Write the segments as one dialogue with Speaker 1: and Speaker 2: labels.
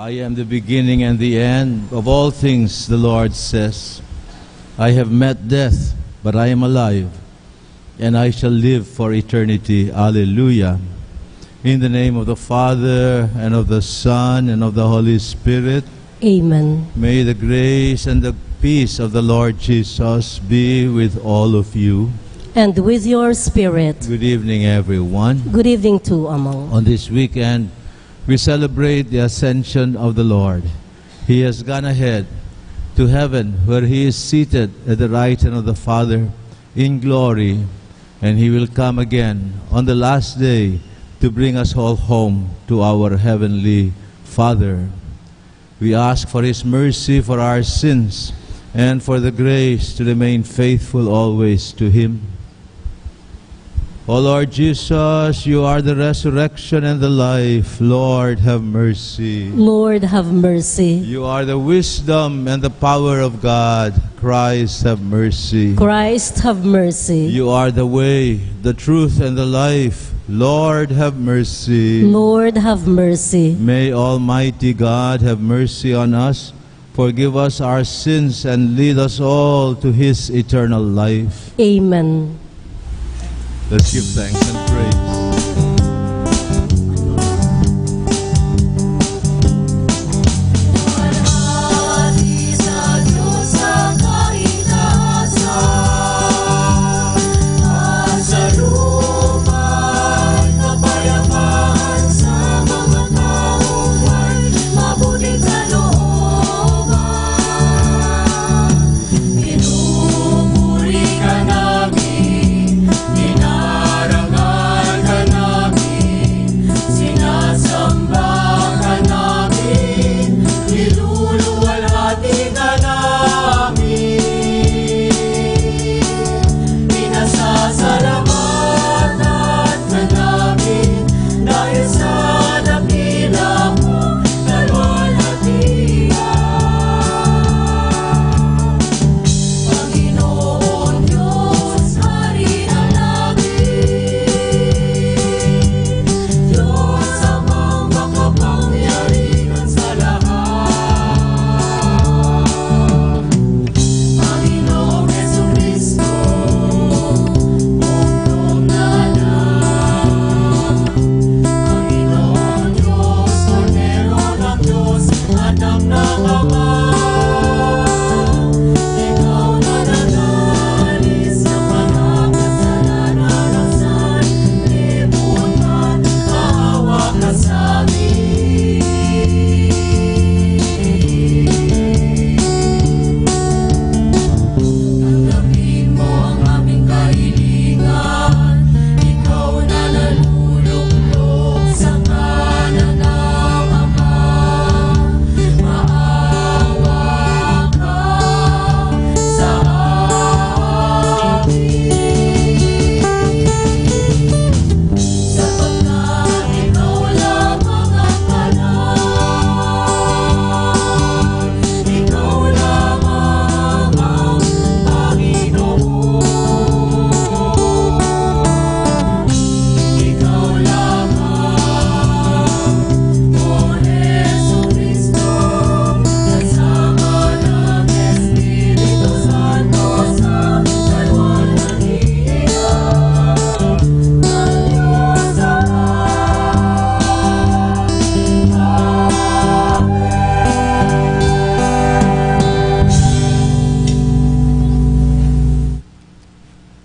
Speaker 1: I am the beginning and the end of all things, the Lord says. I have met death, but I am alive, and I shall live for eternity. Alleluia. In the name of the Father, and of the Son, and of the Holy Spirit.
Speaker 2: Amen.
Speaker 1: May the grace and the peace of the Lord Jesus be with all of you.
Speaker 2: And with your spirit.
Speaker 1: Good evening, everyone.
Speaker 2: Good evening to among.
Speaker 1: On this weekend, we celebrate the ascension of the Lord. He has gone ahead to heaven, where He is seated at the right hand of the Father in glory, and He will come again on the last day to bring us all home to our heavenly Father. We ask for His mercy for our sins and for the grace to remain faithful always to Him. O Lord Jesus, You are the resurrection and the life. Lord, have mercy.
Speaker 2: Lord, have mercy.
Speaker 1: You are the wisdom and the power of God. Christ, have mercy.
Speaker 2: Christ, have mercy.
Speaker 1: You are the way, the truth, and the life. Lord, have mercy.
Speaker 2: Lord, have mercy.
Speaker 1: May Almighty God have mercy on us, forgive us our sins, and lead us all to His eternal life.
Speaker 2: Amen.
Speaker 1: Let's give thanks and praise.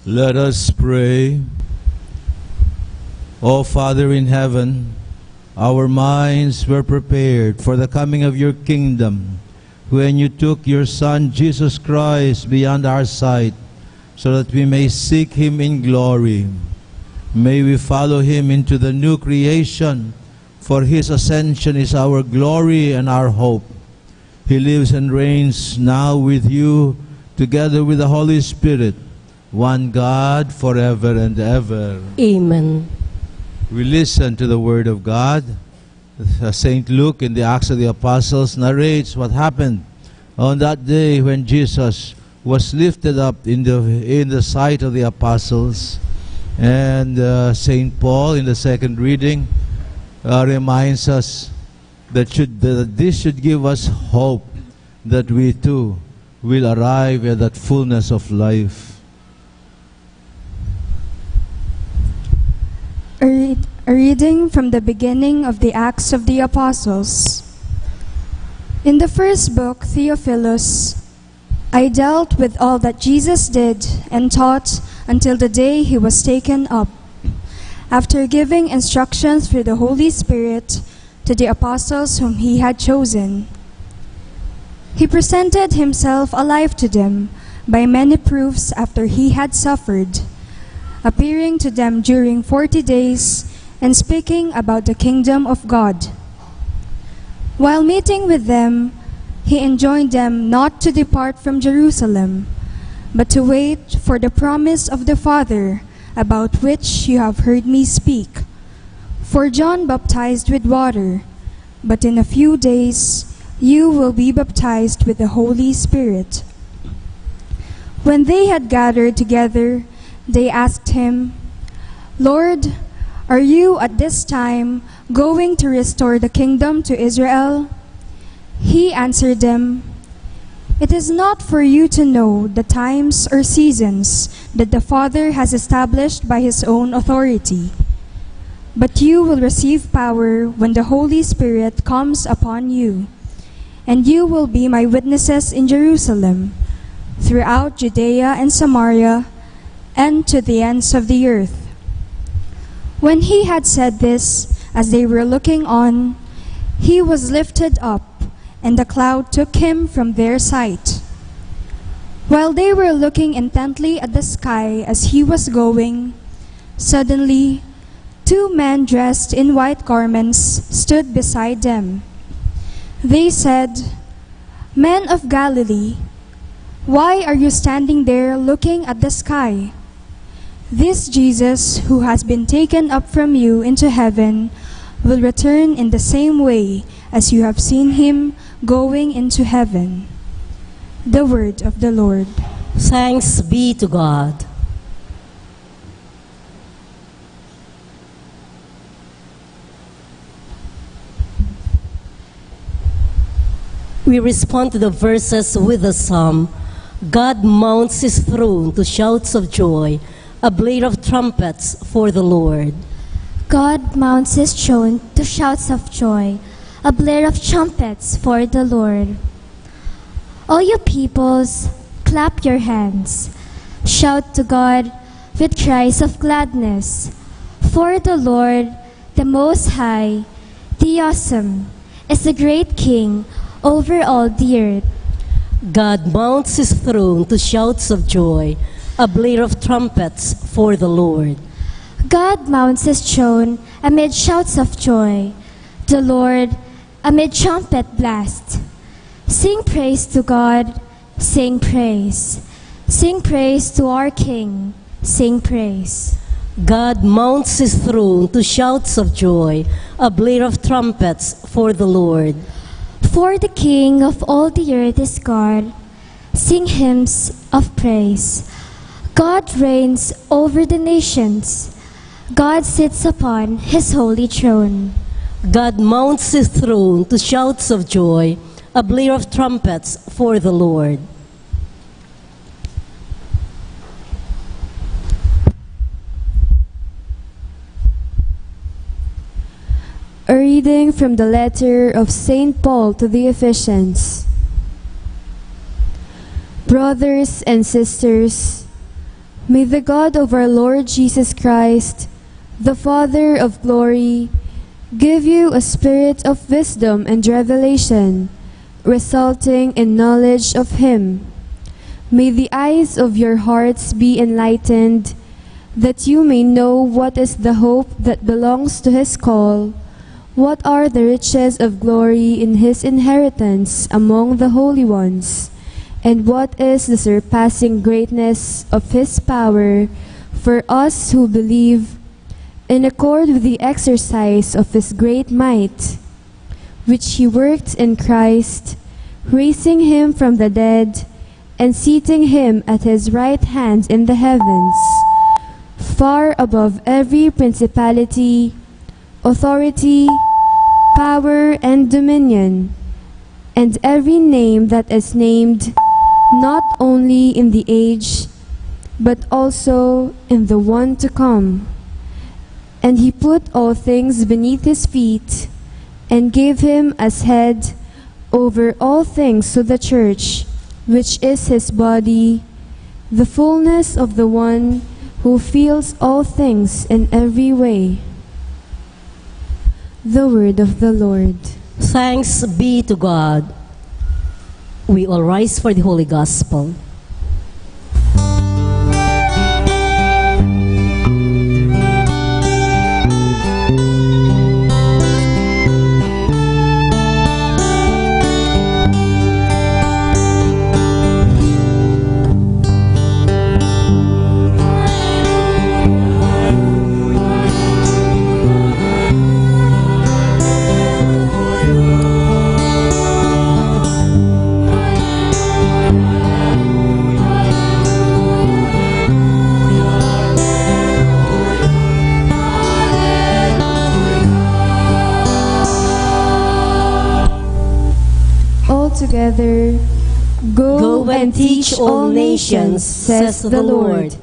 Speaker 1: Let us pray. O Father in heaven, our minds were prepared for the coming of Your kingdom when You took Your Son Jesus Christ beyond our sight so that we may seek Him in glory. May we follow Him into the new creation, for His ascension is our glory and our hope. He lives and reigns now with You together with the Holy Spirit, one God, forever and ever.
Speaker 2: Amen.
Speaker 1: We listen to the Word of God. St. Luke in the Acts of the Apostles narrates what happened on that day when Jesus was lifted up in the sight of the apostles. And St. Paul in the second reading reminds us that this should give us hope that we too will arrive at that fullness of life.
Speaker 3: A reading from the beginning of the Acts of the Apostles. In the first book, Theophilus, I dealt with all that Jesus did and taught until the day he was taken up, after giving instructions through the Holy Spirit to the apostles whom he had chosen. He presented himself alive to them by many proofs after he had suffered, appearing to them during 40 days and speaking about the kingdom of God. While meeting with them, he enjoined them not to depart from Jerusalem, but to wait for the promise of the Father, about which you have heard me speak. For John baptized with water, but in a few days you will be baptized with the Holy Spirit. When they had gathered together, they asked him, Lord, are you at this time going to restore the kingdom to Israel? He answered them, It is not for you to know the times or seasons that the Father has established by his own authority. But you will receive power when the Holy Spirit comes upon you, and you will be my witnesses in Jerusalem, throughout Judea and Samaria, and to the ends of the earth. When he had said this, as they were looking on, he was lifted up, and the cloud took him from their sight. While they were looking intently at the sky as he was going, suddenly 2 men dressed in white garments stood beside them. They said, Men of Galilee, why are you standing there looking at the sky? This Jesus, who has been taken up from you into heaven, will return in the same way as you have seen him going into heaven. The word of the Lord.
Speaker 2: Thanks be to God. We respond to the verses with a psalm. God mounts his throne to shouts of joy, a blare of trumpets for the Lord.
Speaker 4: God mounts his throne to shouts of joy, a blare of trumpets for the Lord. All you peoples, clap your hands. Shout to God with cries of gladness. For the Lord, the Most High, the Awesome, is the great King over all the earth.
Speaker 2: God mounts his throne to shouts of joy, a blare of trumpets for the Lord.
Speaker 4: God mounts his throne amid shouts of joy, the Lord amid trumpet blast. Sing praise to God, sing praise. Sing praise to our King, sing praise.
Speaker 2: God mounts his throne to shouts of joy, a blare of trumpets for the Lord.
Speaker 4: For the King of all the earth is God. Sing hymns of praise. God reigns over the nations. God sits upon his holy throne.
Speaker 2: God mounts his throne to shouts of joy, a blare of trumpets for the Lord.
Speaker 3: A reading from the letter of St. Paul to the Ephesians. Brothers and sisters, may the God of our Lord Jesus Christ, the Father of glory, give you a spirit of wisdom and revelation, resulting in knowledge of Him. May the eyes of your hearts be enlightened, that you may know what is the hope that belongs to His call, what are the riches of glory in His inheritance among the holy ones, and what is the surpassing greatness of His power for us who believe, in accord with the exercise of His great might, which He worked in Christ, raising Him from the dead, and seating Him at His right hand in the heavens, far above every principality, authority, power, and dominion, and every name that is named, not only in the age, but also in the one to come. And he put all things beneath his feet, and gave him as head over all things to the church, which is his body, the fullness of the one who fills all things in every way. The word of the Lord.
Speaker 2: Thanks be to God. We all rise for the Holy Gospel.
Speaker 3: Together, go and teach all nations, says the Lord.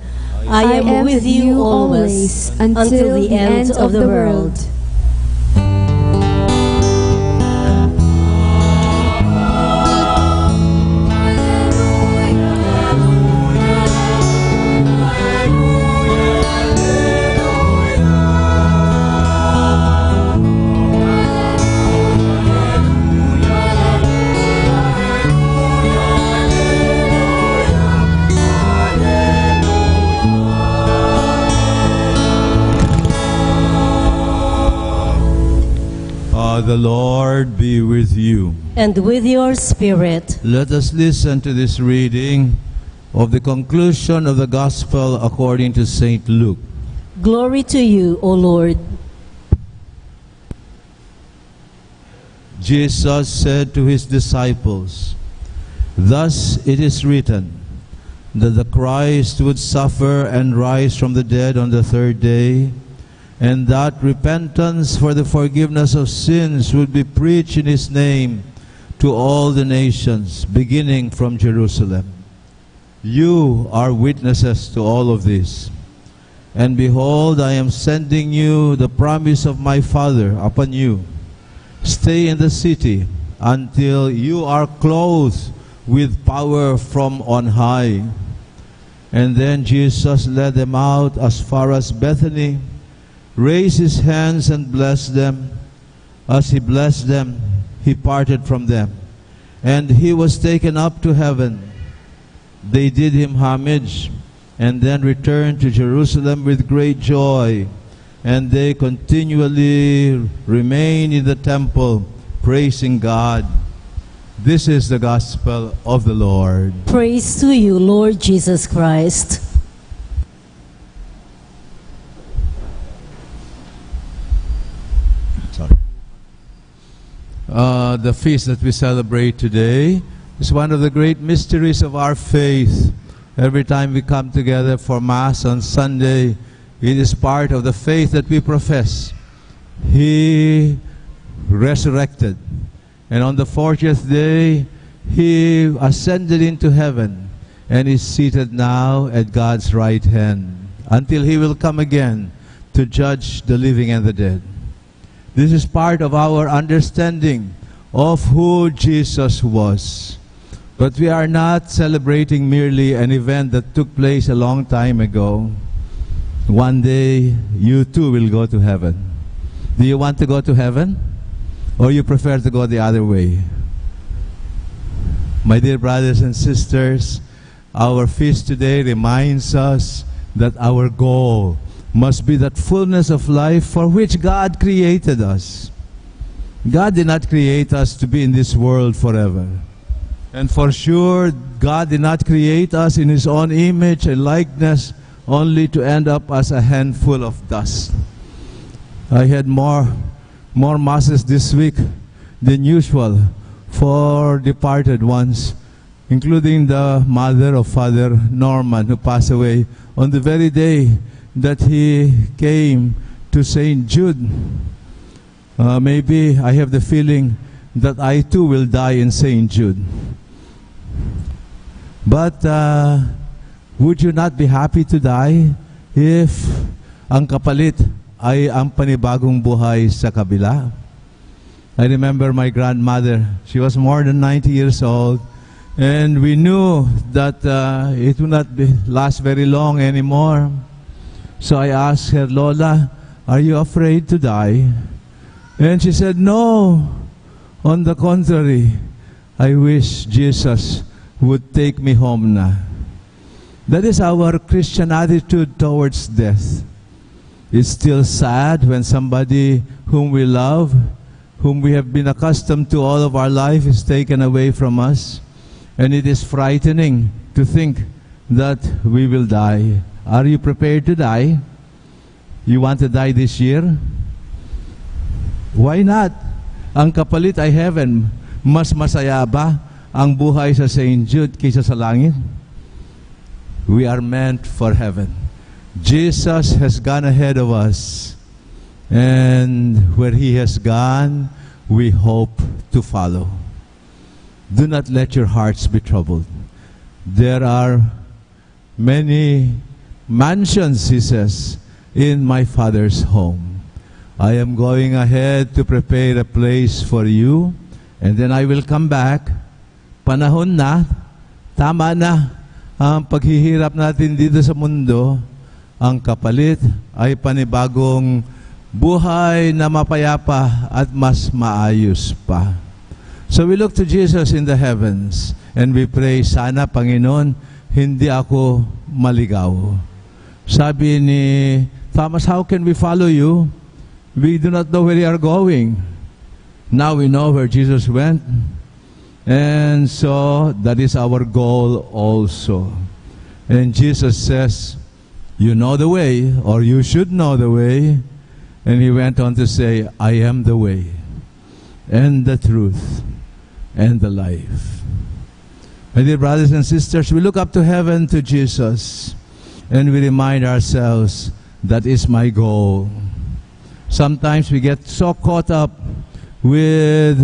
Speaker 3: I am with you always until the end of the world.
Speaker 1: The Lord be with you.
Speaker 2: And with your spirit.
Speaker 1: Let us listen to this reading of the conclusion of the Gospel according to St. Luke.
Speaker 2: Glory to you, O Lord.
Speaker 1: Jesus said to his disciples, "Thus it is written, that the Christ would suffer and rise from the dead on the third day, and that repentance for the forgiveness of sins would be preached in his name to all the nations, beginning from Jerusalem. You are witnesses to all of this. And behold, I am sending you the promise of my Father upon you. Stay in the city until you are clothed with power from on high." And then Jesus led them out as far as Bethany, raised his hands and blessed them. As he blessed them, he parted from them, and he was taken up to heaven. They did him homage, and then returned to Jerusalem with great joy, and they continually remained in the temple, praising God. This is the gospel of the Lord.
Speaker 2: Praise to you, Lord Jesus Christ.
Speaker 1: The feast that we celebrate today is one of the great mysteries of our faith. Every time we come together for Mass on Sunday, it is part of the faith that we profess. He resurrected, and on the 40th day, he ascended into heaven and is seated now at God's right hand until he will come again to judge the living and the dead. This is part of our understanding of who Jesus was. But we are not celebrating merely an event that took place a long time ago. One day, you too will go to heaven. Do you want to go to heaven? Or you prefer to go the other way? My dear brothers and sisters, our feast today reminds us that our goal must be that fullness of life for which God created us. God did not create us to be in this world forever. And for sure, God did not create us in his own image and likeness only to end up as a handful of dust. I had more masses this week than usual for departed ones, including the mother of Father Norman, who passed away on the very day that he came to St. Jude. Maybe I have the feeling that I too will die in St. Jude. But would you not be happy to die if ang kapalit ay ang panibagong buhay sa kabila? I remember my grandmother. She was more than 90 years old. And we knew that it would not last very long anymore. So I asked her, Lola, are you afraid to die? And she said, no. On the contrary, I wish Jesus would take me home na. That is our Christian attitude towards death. It's still sad when somebody whom we love, whom we have been accustomed to all of our life, is taken away from us. And it is frightening to think that we will die. Are you prepared to die? You want to die this year? Why not? Ang kapalit ay heaven. Mas masaya ba ang buhay sa St. Jude kaysa sa langit? We are meant for heaven. Jesus has gone ahead of us. And where He has gone, we hope to follow. Do not let your hearts be troubled. There are many mansions, He says, in my Father's home. I am going ahead to prepare a place for you, and then I will come back. Panahon na, tama na ang paghihirap natin dito sa mundo. Ang kapalit ay panibagong buhay na mapayapa at mas maayos pa. So we look to Jesus in the heavens and we pray, sana Panginoon, hindi ako maligaw. Sabi ni Thomas, how can we follow you? We do not know where you are going. Now we know where Jesus went. And so that is our goal also. And Jesus says, you know the way, or you should know the way. And He went on to say, I am the way, and the truth, and the life. My dear brothers and sisters, we look up to heaven, to Jesus, and we remind ourselves, that is my goal. Sometimes we get so caught up with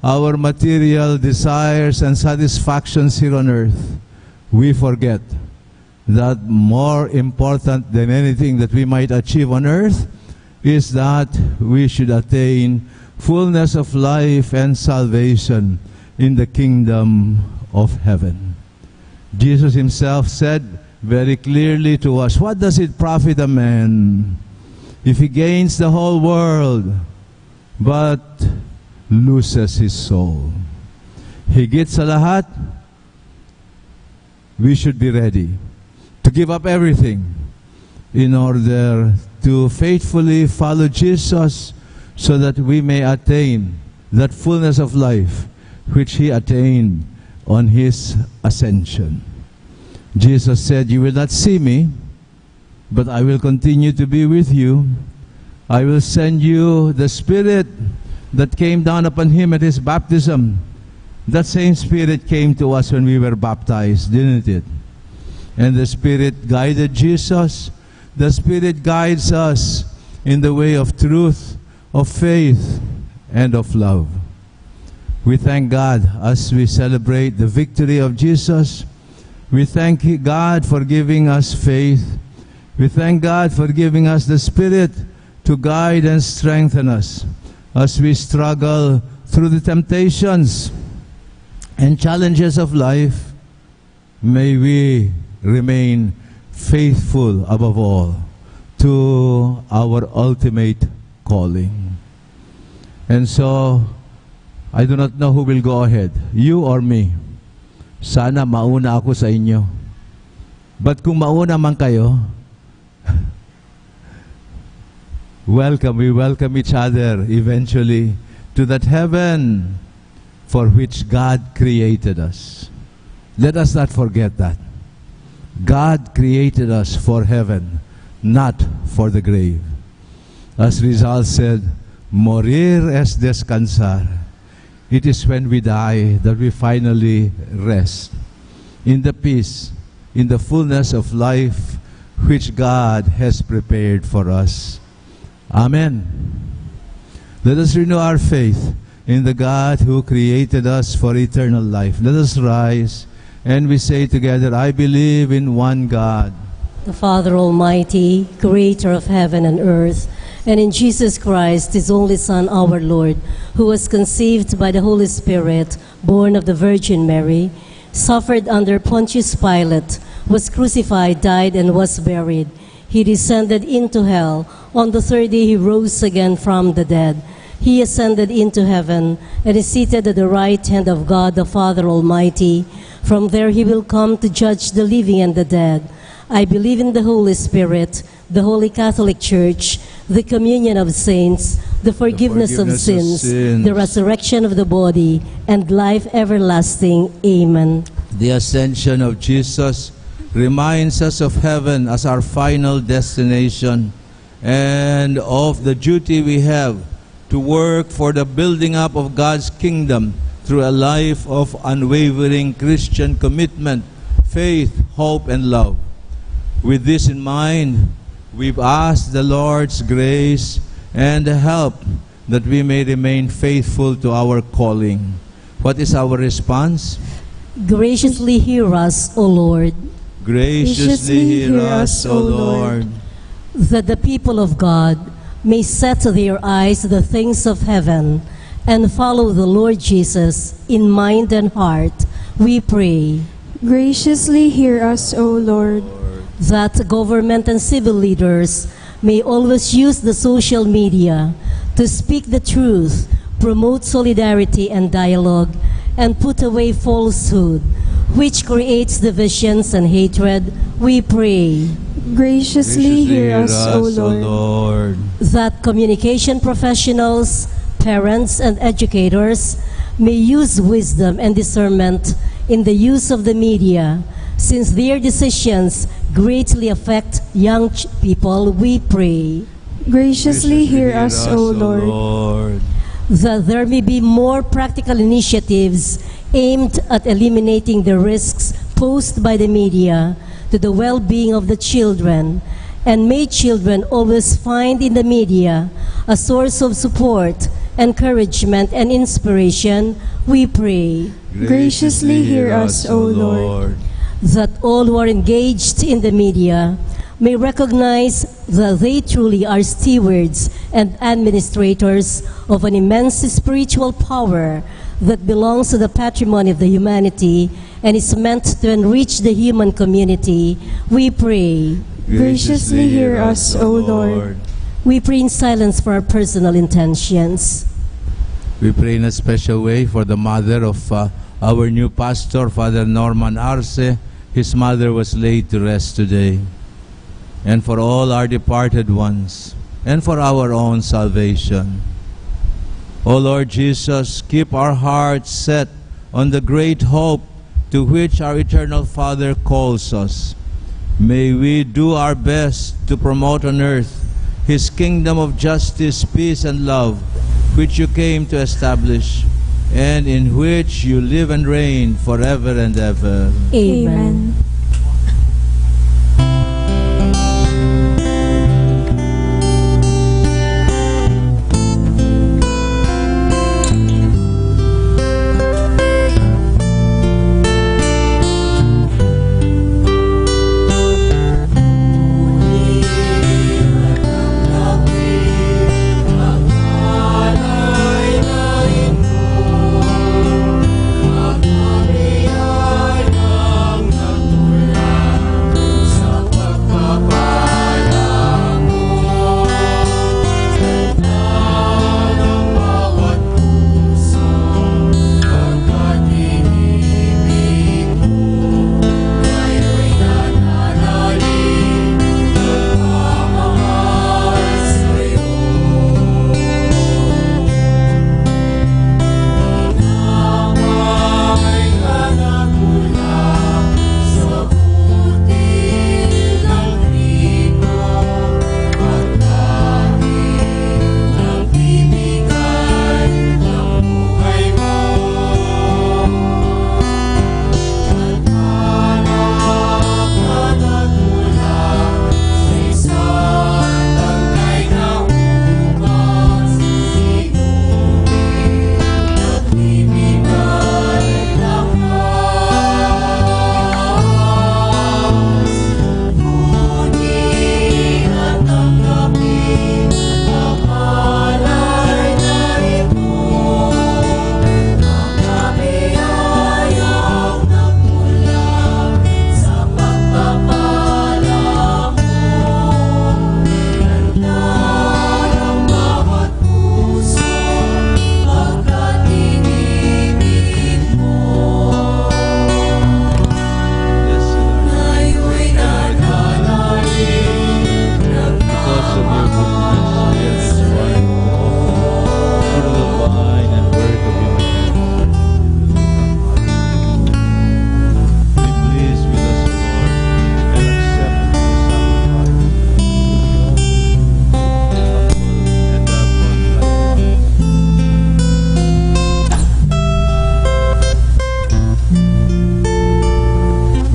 Speaker 1: our material desires and satisfactions here on earth, we forget that more important than anything that we might achieve on earth is that we should attain fullness of life and salvation in the kingdom of heaven. Jesus Himself said very clearly to us, what does it profit a man if he gains the whole world but loses his soul? Higit sa lahat, we should be ready to give up everything in order to faithfully follow Jesus so that we may attain that fullness of life which He attained on His ascension. Jesus said, you will not see me, but I will continue to be with you. I will send you the Spirit that came down upon Him at His baptism. That same Spirit came to us when we were baptized, didn't it? And the Spirit guided Jesus. The Spirit guides us in the way of truth, of faith, and of love. We thank God as we celebrate the victory of Jesus. We thank God for giving us faith. We thank God for giving us the Spirit to guide and strengthen us as we struggle through the temptations and challenges of life. May we remain faithful above all to our ultimate calling. And so, I do not know who will go ahead, you or me. Sana mauna ako sa inyo. But kung mauna man kayo, we welcome each other eventually to that heaven for which God created us. Let us not forget that. God created us for heaven, not for the grave. As Rizal said, morir es descansar. It is when we die that we finally rest in the peace, in the fullness of life which God has prepared for us. Amen. Let us renew our faith in the God who created us for eternal life. Let us rise and we say together, I believe in one God,
Speaker 2: the Father Almighty, creator of heaven and earth, and in Jesus Christ, his only Son, our Lord, who was conceived by the Holy Spirit, born of the Virgin Mary, suffered under Pontius Pilate, was crucified, died, and was buried. He descended into hell. On the third day he rose again from the dead. He ascended into heaven and is seated at the right hand of God the Father Almighty. From there he will come to judge the living and the dead. I believe in the Holy Spirit, the Holy Catholic Church, the communion of saints, the forgiveness of sins, the resurrection of the body, and life everlasting. Amen.
Speaker 1: The ascension of Jesus reminds us of heaven as our final destination and of the duty we have to work for the building up of God's kingdom through a life of unwavering Christian commitment, faith, hope, and love. With this in mind, we've asked the Lord's grace and help that we may remain faithful to our calling. What is our response?
Speaker 2: Graciously hear us, O Lord.
Speaker 1: Graciously hear us, O Lord.
Speaker 2: That the people of God may set their eyes to the things of heaven and follow the Lord Jesus in mind and heart, we pray.
Speaker 3: Graciously hear us, O Lord.
Speaker 2: That government and civil leaders may always use the social media to speak the truth, promote solidarity and dialogue, and put away falsehood, which creates divisions and hatred, we pray.
Speaker 3: Graciously hear us, O Lord.
Speaker 2: That communication professionals, parents, and educators may use wisdom and discernment in the use of the media, since their decisions greatly affect young people, we pray.
Speaker 3: Graciously hear us, O Lord.
Speaker 2: That there may be more practical initiatives aimed at eliminating the risks posed by the media to the well-being of the children, and may children always find in the media a source of support, encouragement, and inspiration, we pray.
Speaker 3: Graciously hear us, O Lord.
Speaker 2: That all who are engaged in the media may recognize that they truly are stewards and administrators of an immense spiritual power that belongs to the patrimony of the humanity and is meant to enrich the human community, we pray.
Speaker 3: Graciously hear us, O Lord.
Speaker 2: We pray in silence for our personal intentions.
Speaker 1: We pray in a special way for the mother of our new pastor, Father Norman Arce. His mother was laid to rest today. And for all our departed ones, and for our own salvation. O Lord Jesus, keep our hearts set on the great hope to which our eternal Father calls us. May we do our best to promote on earth His kingdom of justice, peace, and love, which you came to establish, and in which you live and reign forever and ever.
Speaker 2: Amen.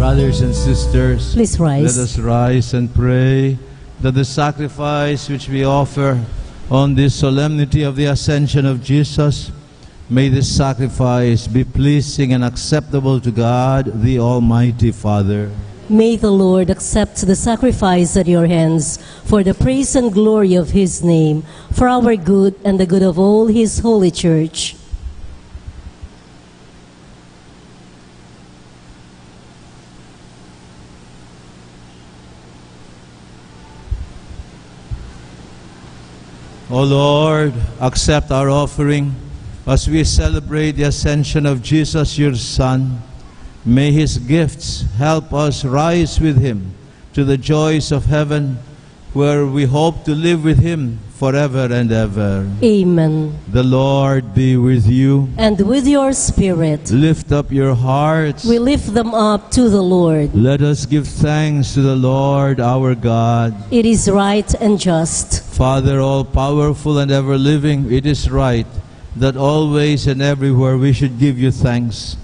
Speaker 1: Brothers and sisters,
Speaker 2: Please rise.
Speaker 1: let us rise and pray that the sacrifice which we offer on this solemnity of the Ascension of Jesus, may this sacrifice be pleasing and acceptable to God, the Almighty Father.
Speaker 2: May the Lord accept the sacrifice at your hands for the praise and glory of his name, for our good and the good of all his holy church.
Speaker 1: O Lord, accept our offering as we celebrate the ascension of Jesus, your Son. May his gifts help us rise with him to the joys of heaven, where we hope to live with him forever and ever.
Speaker 2: Amen.
Speaker 1: The Lord be with you.
Speaker 2: And with your spirit,
Speaker 1: Lift up your hearts.
Speaker 2: we lift them up to the Lord.
Speaker 1: Let us give thanks to the Lord our God.
Speaker 2: It is right and just.
Speaker 1: Father, all-powerful and ever-living, it is right that always and everywhere we should give you thanks.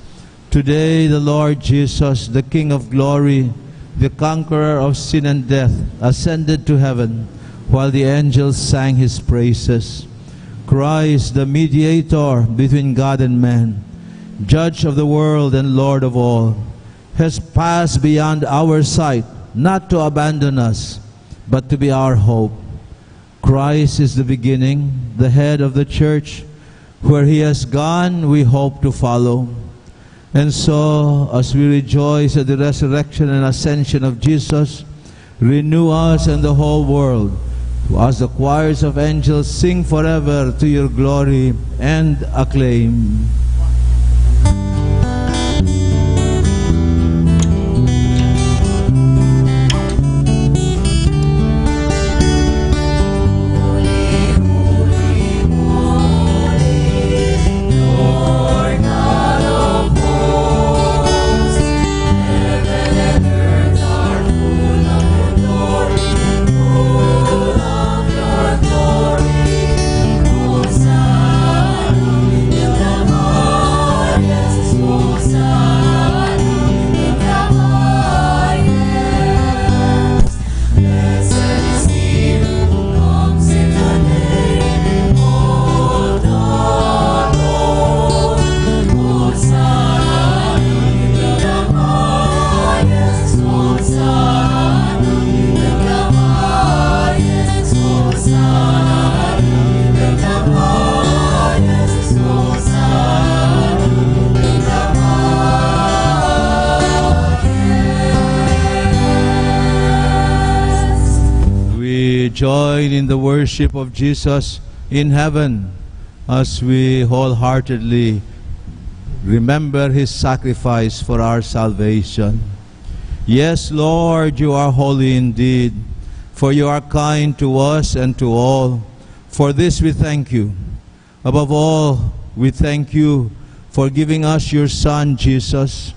Speaker 1: Today, the Lord Jesus, the King of glory, the conqueror of sin and death, ascended to heaven while the angels sang his praises. Christ, the mediator between God and man, judge of the world and Lord of all, has passed beyond our sight, not to abandon us, but to be our hope. Christ is the beginning, the head of the church. Where he has gone, we hope to follow. And so, as we rejoice at the resurrection and ascension of Jesus, renew us and the whole world, as the choirs of angels sing forever to your glory and acclaim. Join in the worship of Jesus in heaven as we wholeheartedly remember his sacrifice for our salvation. Yes, Lord, you are holy indeed, for you are kind to us and to all. For this we thank you. Above all, we thank you for giving us your Son, Jesus.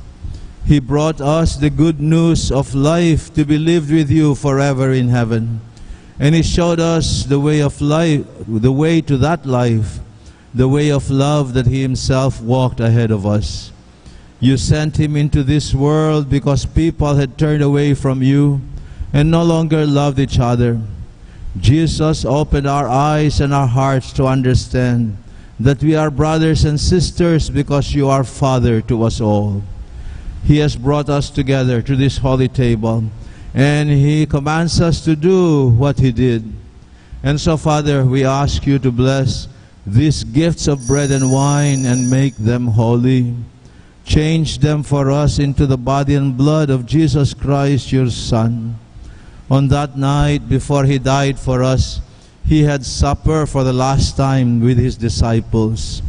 Speaker 1: He brought us the good news of life to be lived with you forever in heaven. And he showed us the way of life, the way to that life, the way of love that he himself walked ahead of us. You sent him into this world because people had turned away from you and no longer loved each other. Jesus opened our eyes and our hearts to understand that we are brothers and sisters because you are Father to us all. He has brought us together to this holy table, and he commands us to do what he did. And so, Father, we ask you to bless these gifts of bread and wine and make them holy. Change them for us into the body and blood of Jesus Christ, your Son. On that night, before he died for us, he had supper for the last time with his disciples.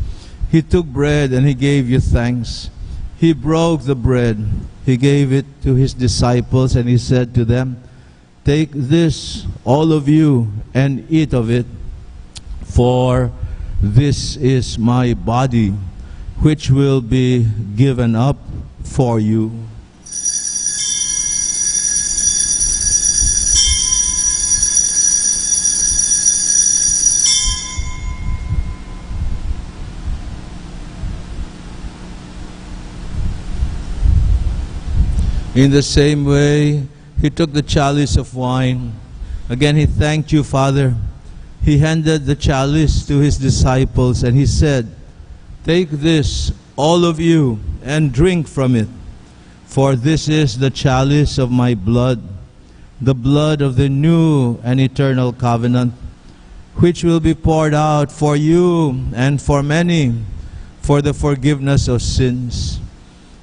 Speaker 1: He took bread and he gave you thanks. He broke the bread. He gave it to his disciples and he said to them, "Take this, all of you, and eat of it, for this is my body, which will be given up for you." In the same way, he took the chalice of wine. Again, he thanked you, Father. He handed the chalice to his disciples, and he said, "Take this, all of you, and drink from it. For this is the chalice of my blood, the blood of the new and eternal covenant, which will be poured out for you and for many for the forgiveness of sins."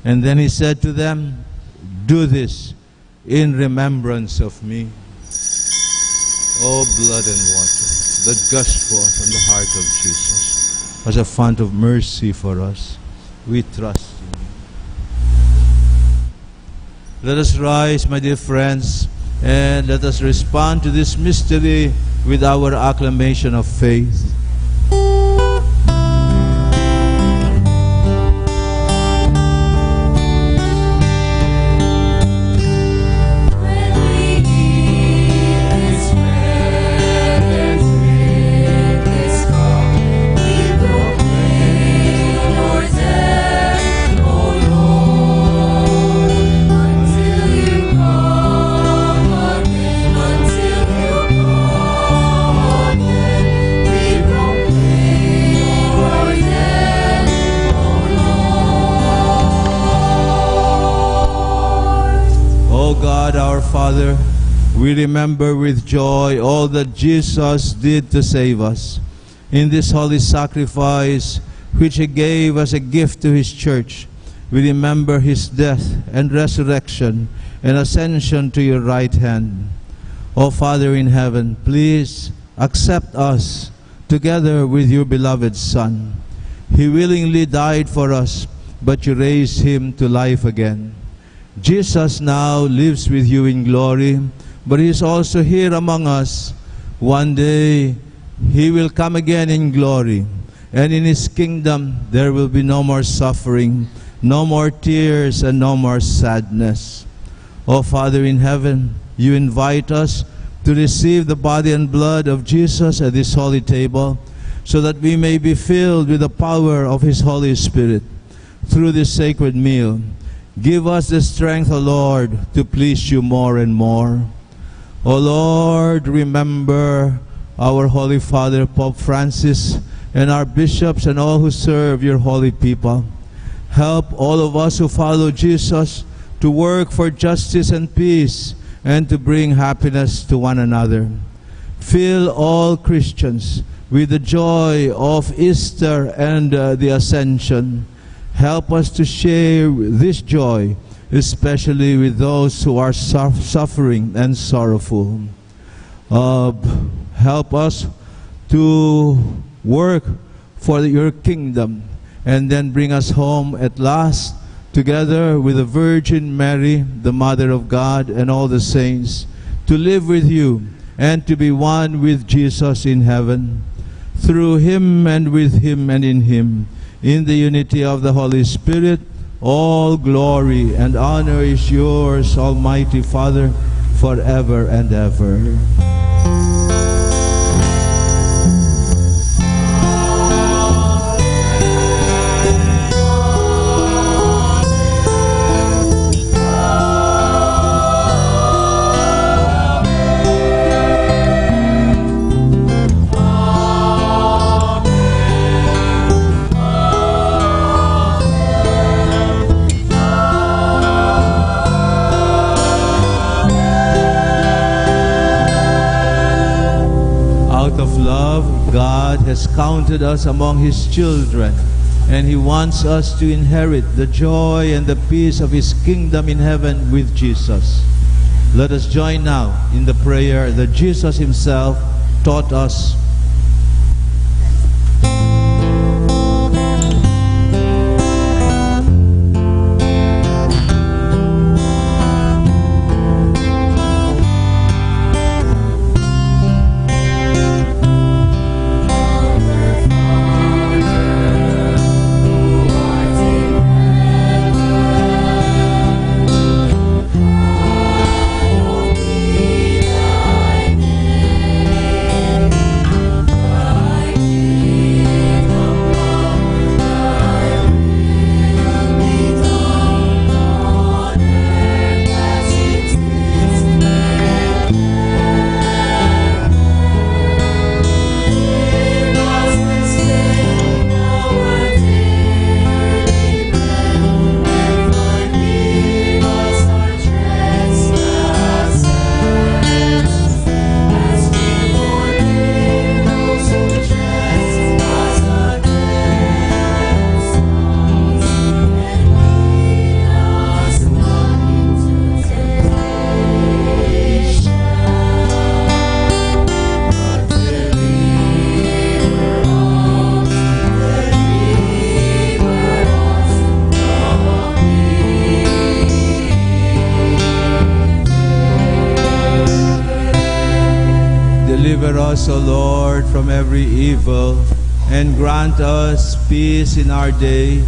Speaker 1: And then he said to them, "Do this in remembrance of me." Oh, blood and water that gushed forth from the heart of Jesus as a fount of mercy for us. We trust in you. Let us rise, my dear friends, and let us respond to this mystery with our acclamation of faith. Father, we remember with joy all that Jesus did to save us. In this holy sacrifice, which he gave as a gift to his church, we remember his death and resurrection and ascension to your right hand. O Father in heaven, please accept us together with your beloved Son. He willingly died for us, but you raised him to life again. Jesus now lives with you in glory, but he is also here among us. One day he will come again in glory, and in his kingdom there will be no more suffering, no more tears, and no more sadness. O Father in heaven, you invite us to receive the body and blood of Jesus at this holy table, so that we may be filled with the power of his Holy Spirit through this sacred meal. Give us the strength, O Lord, to please you more and more. O Lord, remember our Holy Father, Pope Francis, and our bishops and all who serve your holy people. Help all of us who follow Jesus to work for justice and peace and to bring happiness to one another. Fill all Christians with the joy of Easter and the Ascension. Help us to share this joy, especially with those who are suffering and sorrowful. Help us to work for your kingdom, and then bring us home at last, together with the Virgin Mary, the Mother of God, and all the saints, to live with you and to be one with Jesus in heaven. Through him and with him and in him, in the unity of the Holy Spirit, all glory and honor is yours, Almighty Father, forever and ever. God has counted us among his children, and he wants us to inherit the joy and the peace of his kingdom in heaven with Jesus. Let us join now in the prayer that Jesus himself taught us. O Lord, from every evil, and grant us peace in our day.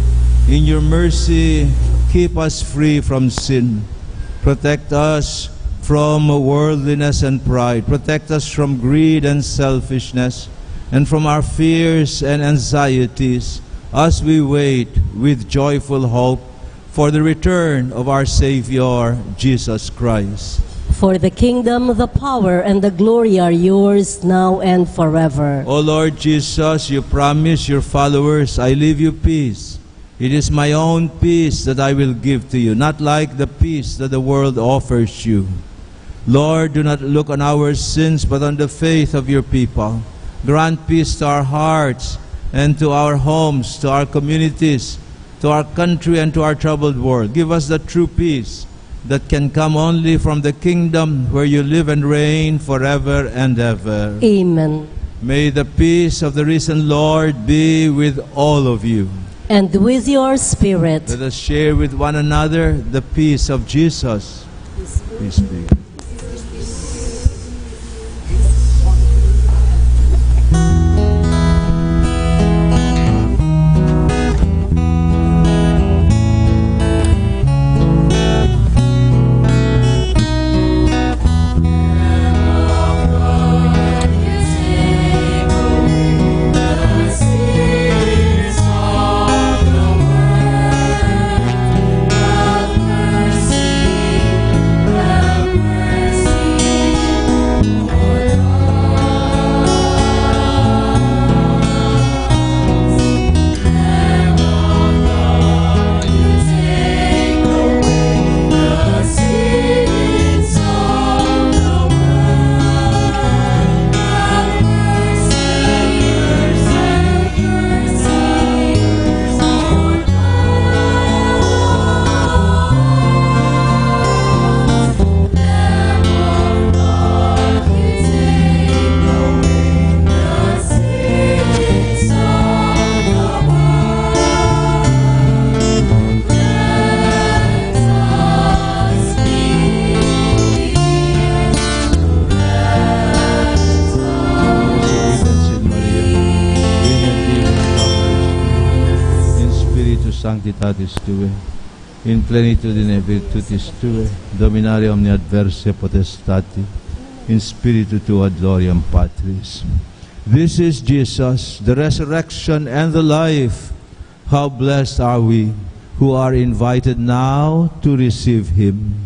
Speaker 1: In your mercy, keep us free from sin. Protect us from worldliness and pride. Protect us from greed and selfishness, and from our fears and anxieties, as we wait with joyful hope for the return of our Savior, Jesus Christ.
Speaker 2: For the kingdom, the power, and the glory are yours now and forever.
Speaker 1: O Lord Jesus, you promise your followers, I leave you peace. It is my own peace that I will give to you, not like the peace that the world offers you. Lord, do not look on our sins, but on the faith of your people. Grant peace to our hearts and to our homes, to our communities, to our country, and to our troubled world. Give us the true peace that can come only from the kingdom where you live and reign forever and ever.
Speaker 2: Amen.
Speaker 1: May the peace of the risen Lord be with all of you.
Speaker 2: And with your spirit.
Speaker 1: Let us share with one another the peace of Jesus. Peace be. Sanctitatis Tue, in plenitudine virtutis Tue, dominare omni adversae potestati, in spiritu Tua gloriam Patris. This is Jesus, the resurrection and the life. How blessed are we who are invited now to receive Him.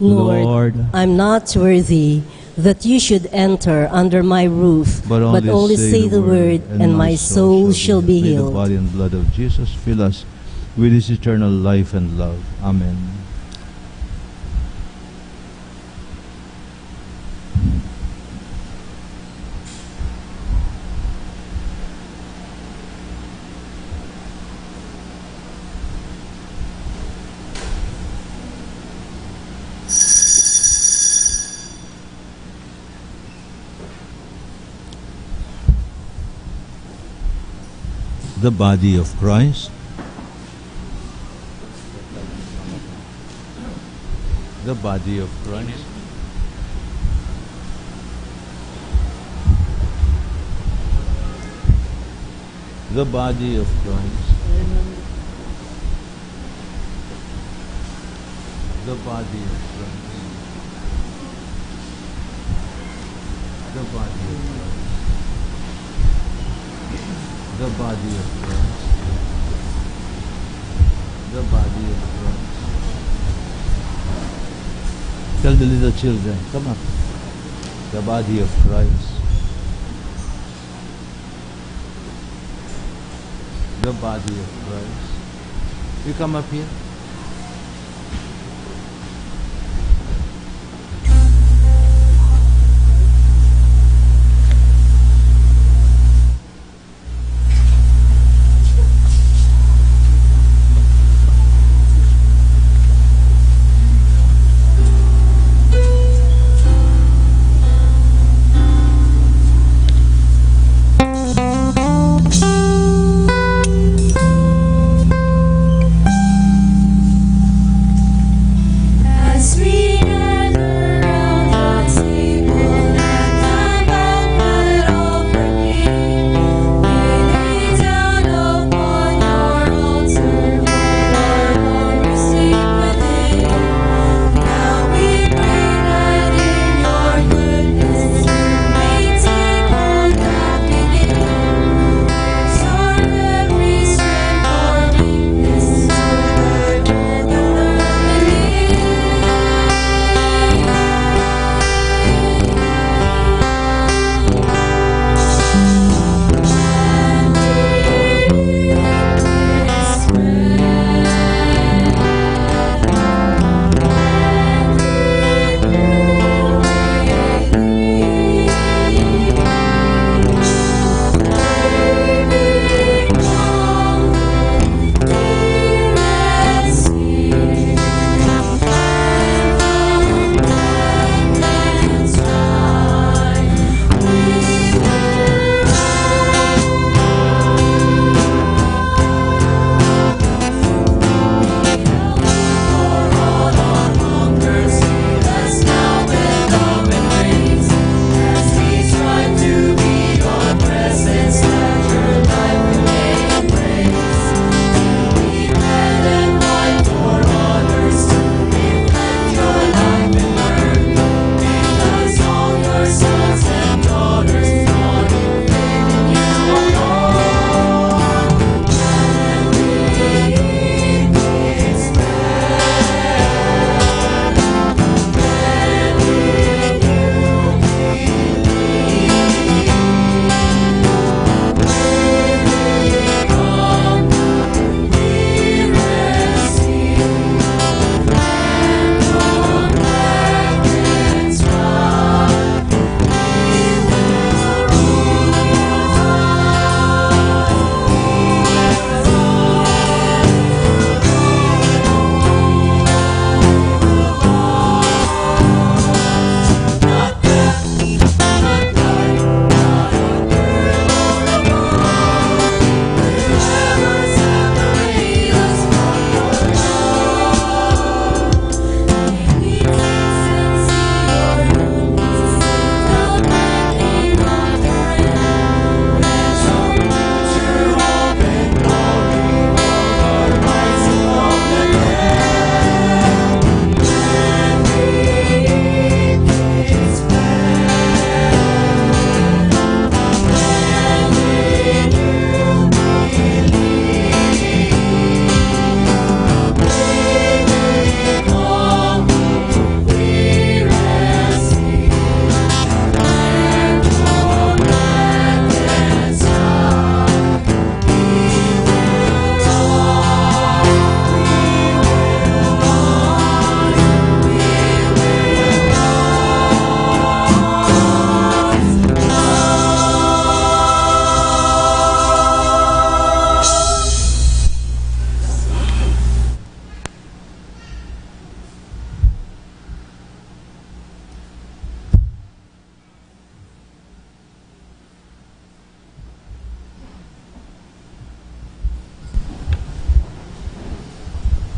Speaker 2: Lord, I'm not worthy that you should enter under my roof, but only say the word, and my soul shall be
Speaker 1: May
Speaker 2: healed.
Speaker 1: the body and blood of Jesus fill us with His eternal life and love. Amen. The body of Christ. The body of Christ. The body of Christ. The body of Christ. The body of Christ. The body of Christ. The body of Christ. Tell the little children, come up. The body of Christ. The body of Christ. You come up here.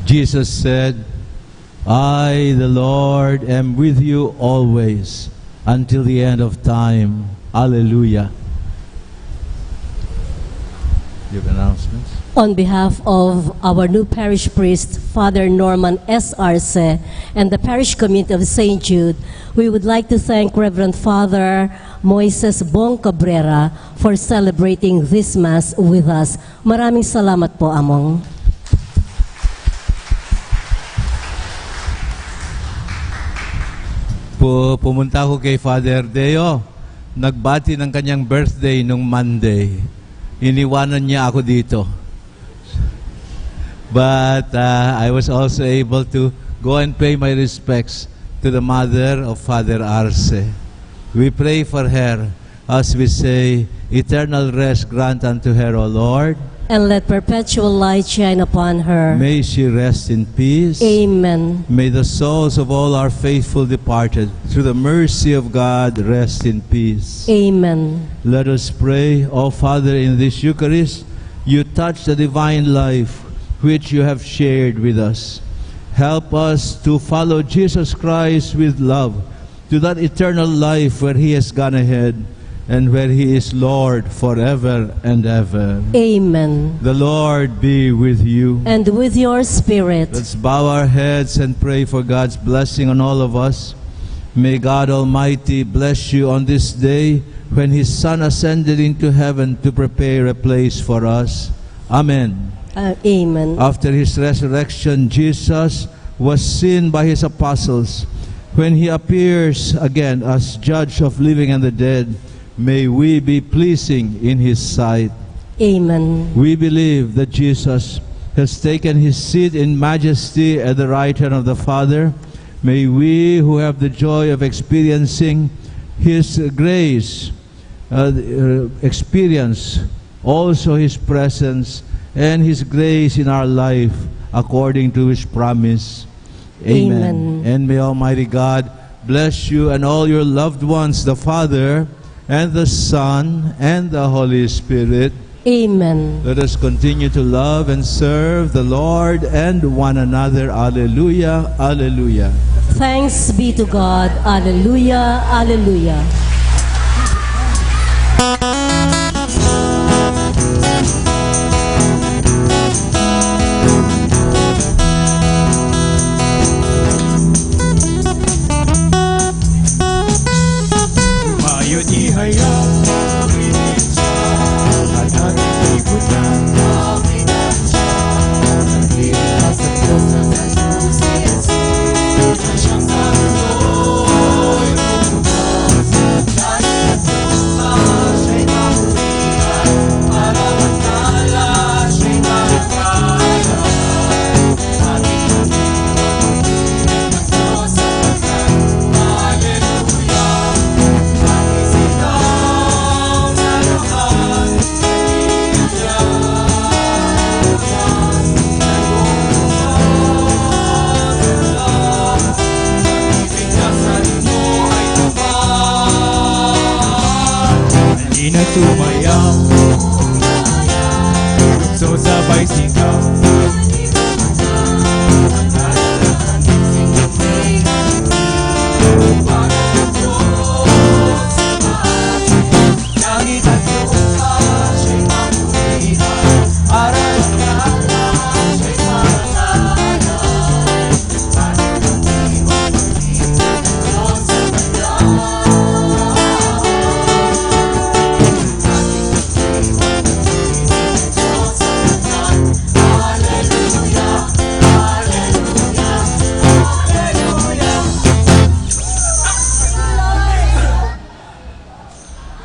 Speaker 1: Jesus said, I, the Lord, am with you always until the end of time. Alleluia. You have announcements?
Speaker 2: On behalf of our new parish priest, Father Norman S. Arce, and the parish community of St. Jude, we would like to thank Reverend Father Moises Bong Cabrera for celebrating this Mass with us. Maraming salamat po, Among.
Speaker 1: Pumunta ako kay Father Deo. Nagbati ng kanyang birthday nung Monday. Iniwanan niya ako dito. But I was also able to go and pay my respects to the mother of Father Arce. We pray for her as we say, eternal rest grant unto her, O Lord.
Speaker 2: And let perpetual light shine upon her.
Speaker 1: May she rest in peace.
Speaker 2: Amen.
Speaker 1: May the souls of all our faithful departed, through the mercy of God, rest in peace.
Speaker 2: Amen.
Speaker 1: Let us pray. O Father, in this Eucharist, you touch the divine life which you have shared with us. Help us to follow Jesus Christ with love to that eternal life where he has gone ahead and where he is Lord forever and ever.
Speaker 2: Amen.
Speaker 1: The Lord be with you.
Speaker 2: And with your spirit.
Speaker 1: Let's bow our heads and pray for God's blessing on all of us. May God Almighty bless you on this day when his Son ascended into heaven to prepare a place for us. Amen.
Speaker 2: Amen.
Speaker 1: After his resurrection, Jesus was seen by his apostles. When he appears again as judge of living and the dead, may we be pleasing in his sight.
Speaker 2: Amen.
Speaker 1: We believe that Jesus has taken his seat in majesty at the right hand of the Father. May we who have the joy of experiencing his grace experience also his presence and his grace in our life according to his promise. Amen. And may Almighty God bless you and all your loved ones, the Father and the Son and the Holy Spirit.
Speaker 2: Amen.
Speaker 1: Let us continue to love and serve the Lord and one another. Alleluia, alleluia.
Speaker 2: Thanks be to God. Alleluia, alleluia.
Speaker 5: Tumayaw, so sabay sigaw.